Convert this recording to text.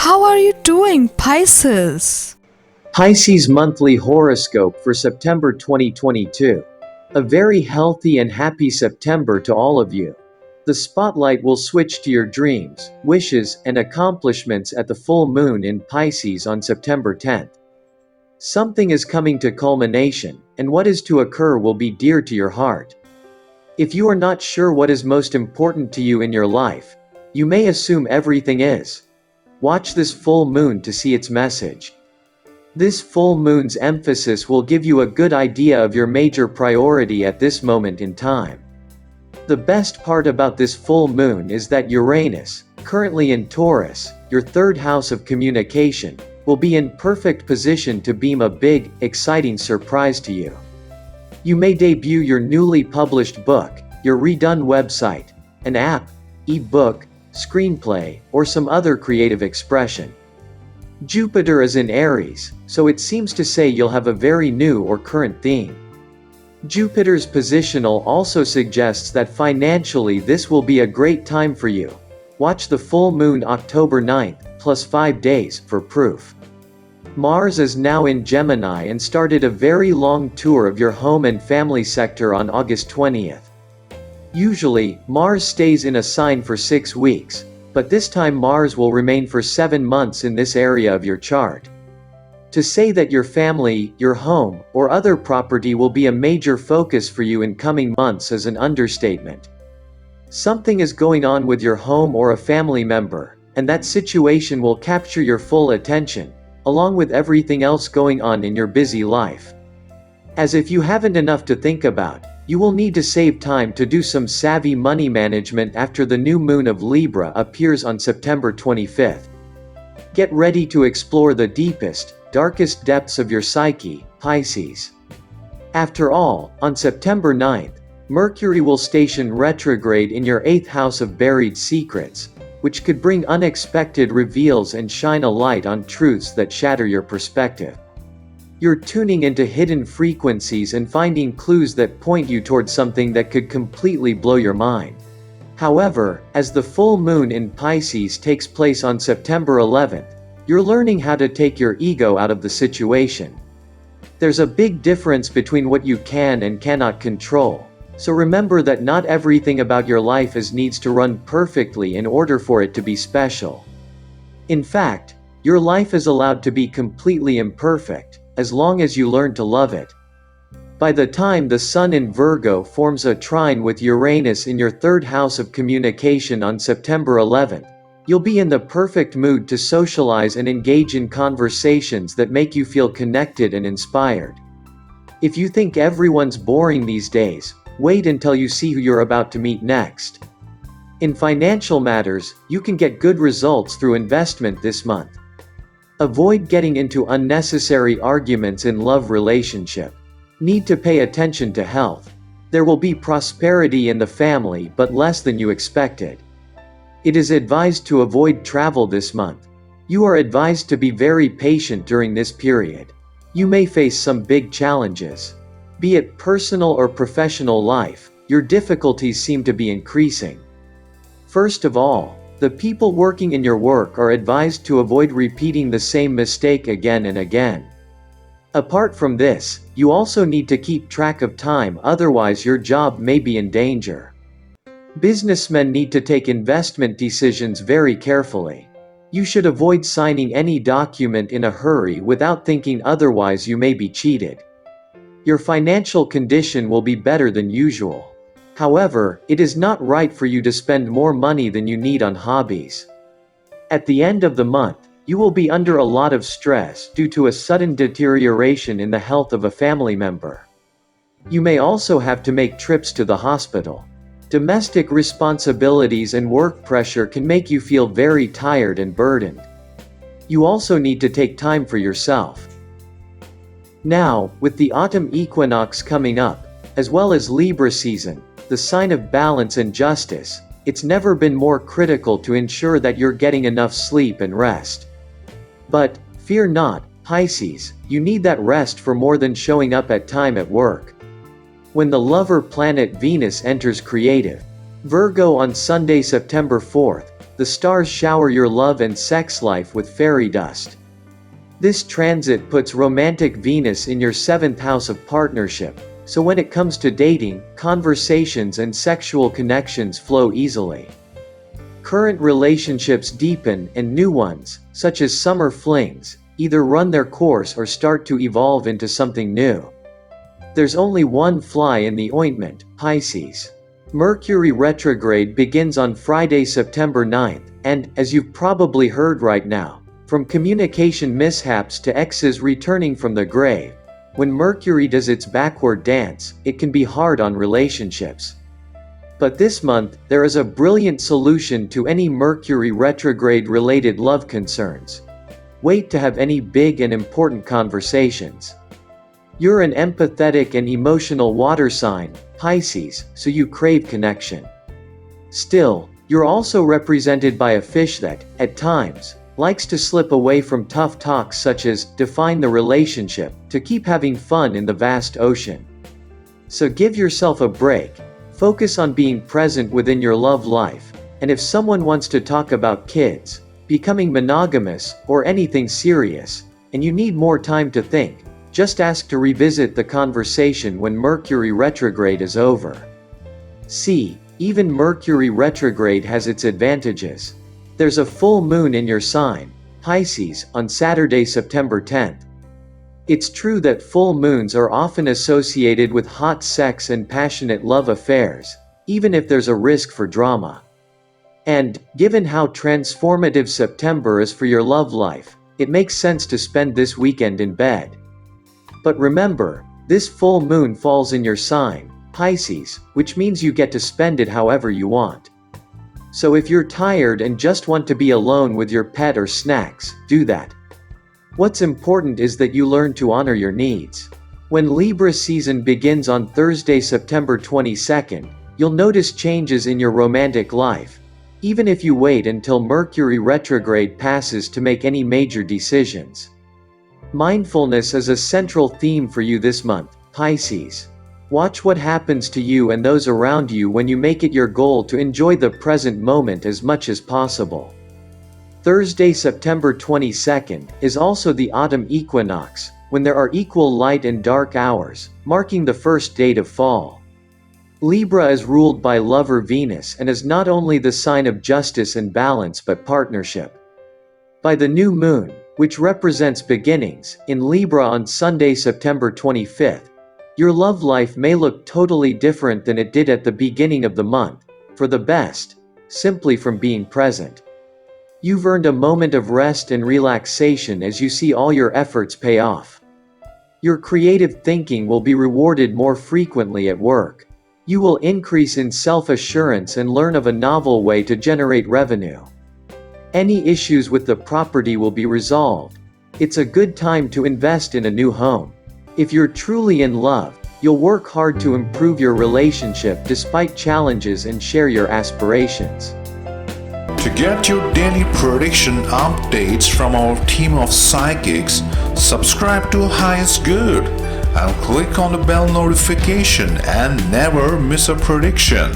How are you doing, Pisces? Pisces Monthly Horoscope for September 2022. A very healthy and happy September to all of you. The spotlight will switch to your dreams, wishes, and accomplishments at the full moon in Pisces on September 10th. Something is coming to culmination, and what is to occur will be dear to your heart. If you are not sure what is most important to you in your life, you may assume everything is. Watch this full moon to see its message. This full moon's emphasis will give you a good idea of your major priority at this moment in time. The best part about this full moon is that Uranus, currently in Taurus, your third house of communication, will be in perfect position to beam a big, exciting surprise to you. You may debut your newly published book, your redone website, an app, e-book, screenplay, or some other creative expression. Jupiter is in Aries, so it seems to say you'll have a very new or current theme. Jupiter's positional also suggests that financially this will be a great time for you. Watch the full moon October 9th, plus 5 days, for proof. Mars is now in Gemini and started a very long tour of your home and family sector on August 20th. Usually, Mars stays in a sign for 6 weeks, but this time Mars will remain for 7 months in this area of your chart. To say that your family, your home, or other property will be a major focus for you in coming months is an understatement. Something is going on with your home or a family member, and that situation will capture your full attention, along with everything else going on in your busy life. As if you haven't enough to think about, you will need to save time to do some savvy money management after the new moon of Libra appears on September 25th. Get ready to explore the deepest, darkest depths of your psyche, Pisces. After all, on September 9th, Mercury will station retrograde in your 8th house of buried secrets, which could bring unexpected reveals and shine a light on truths that shatter your perspective. You're tuning into hidden frequencies and finding clues that point you toward something that could completely blow your mind. However, as the full moon in Pisces takes place on September 11th, you're learning how to take your ego out of the situation. There's a big difference between what you can and cannot control, so remember that not everything about your life needs to run perfectly in order for it to be special. In fact, your life is allowed to be completely imperfect, as long as you learn to love it. By the time the Sun in Virgo forms a trine with Uranus in your third house of communication on September 11th, you'll be in the perfect mood to socialize and engage in conversations that make you feel connected and inspired. If you think everyone's boring these days, wait until you see who you're about to meet next. In financial matters, you can get good results through investment this month. Avoid getting into unnecessary arguments in love relationship. Need to pay attention to health. There will be prosperity in the family but less than you expected. It is advised to avoid travel this month. You are advised to be very patient during this period. You may face some big challenges. Be it personal or professional life, your difficulties seem to be increasing. First of all, the people working in your work are advised to avoid repeating the same mistake again and again. Apart from this, you also need to keep track of time, otherwise your job may be in danger. Businessmen need to take investment decisions very carefully. You should avoid signing any document in a hurry without thinking, otherwise you may be cheated. Your financial condition will be better than usual. However, it is not right for you to spend more money than you need on hobbies. At the end of the month, you will be under a lot of stress due to a sudden deterioration in the health of a family member. You may also have to make trips to the hospital. Domestic responsibilities and work pressure can make you feel very tired and burdened. You also need to take time for yourself. Now, with the autumn equinox coming up, as well as Libra season, the sign of balance and justice, it's never been more critical to ensure that you're getting enough sleep and rest. But, fear not, Pisces, you need that rest for more than showing up at time at work. When the lover planet Venus enters creative Virgo on Sunday, September 4th, the stars shower your love and sex life with fairy dust. This transit puts romantic Venus in your 7th house of partnership, so when it comes to dating, conversations and sexual connections flow easily. Current relationships deepen and new ones, such as summer flings, either run their course or start to evolve into something new. There's only one fly in the ointment, Pisces. Mercury retrograde begins on Friday, September 9th, and, as you've probably heard right now, from communication mishaps to exes returning from the grave, when Mercury does its backward dance, it can be hard on relationships. But this month, there is a brilliant solution to any Mercury retrograde-related love concerns. Wait to have any big and important conversations. You're an empathetic and emotional water sign, Pisces, so you crave connection. Still, you're also represented by a fish that, at times, likes to slip away from tough talks such as define the relationship to keep having fun in the vast ocean. So give yourself a break. Focus on being present within your love life, and if someone wants to talk about kids, becoming monogamous, or anything serious, and you need more time to think, just ask to revisit the conversation when Mercury retrograde is over. See, even Mercury retrograde has its advantages. There's a full moon in your sign, Pisces, on Saturday, September 10th. It's true that full moons are often associated with hot sex and passionate love affairs, even if there's a risk for drama. And, given how transformative September is for your love life, it makes sense to spend this weekend in bed. But remember, this full moon falls in your sign, Pisces, which means you get to spend it however you want. So if you're tired and just want to be alone with your pet or snacks, do that. What's important is that you learn to honor your needs. When Libra season begins on Thursday, September 22nd, you'll notice changes in your romantic life, even if you wait until Mercury retrograde passes to make any major decisions. Mindfulness is a central theme for you this month, Pisces. Watch what happens to you and those around you when you make it your goal to enjoy the present moment as much as possible. Thursday, September 22nd, is also the autumn equinox, when there are equal light and dark hours, marking the first date of fall. Libra is ruled by lover Venus and is not only the sign of justice and balance but partnership. By the new moon, which represents beginnings, in Libra on Sunday, September 25th, your love life may look totally different than it did at the beginning of the month, for the best, simply from being present. You've earned a moment of rest and relaxation as you see all your efforts pay off. Your creative thinking will be rewarded more frequently at work. You will increase in self-assurance and learn of a novel way to generate revenue. Any issues with the property will be resolved. It's a good time to invest in a new home. If you're truly in love, you'll work hard to improve your relationship despite challenges and share your aspirations. To get your daily prediction updates from our team of psychics, subscribe to Highest Good and click on the bell notification and never miss a prediction.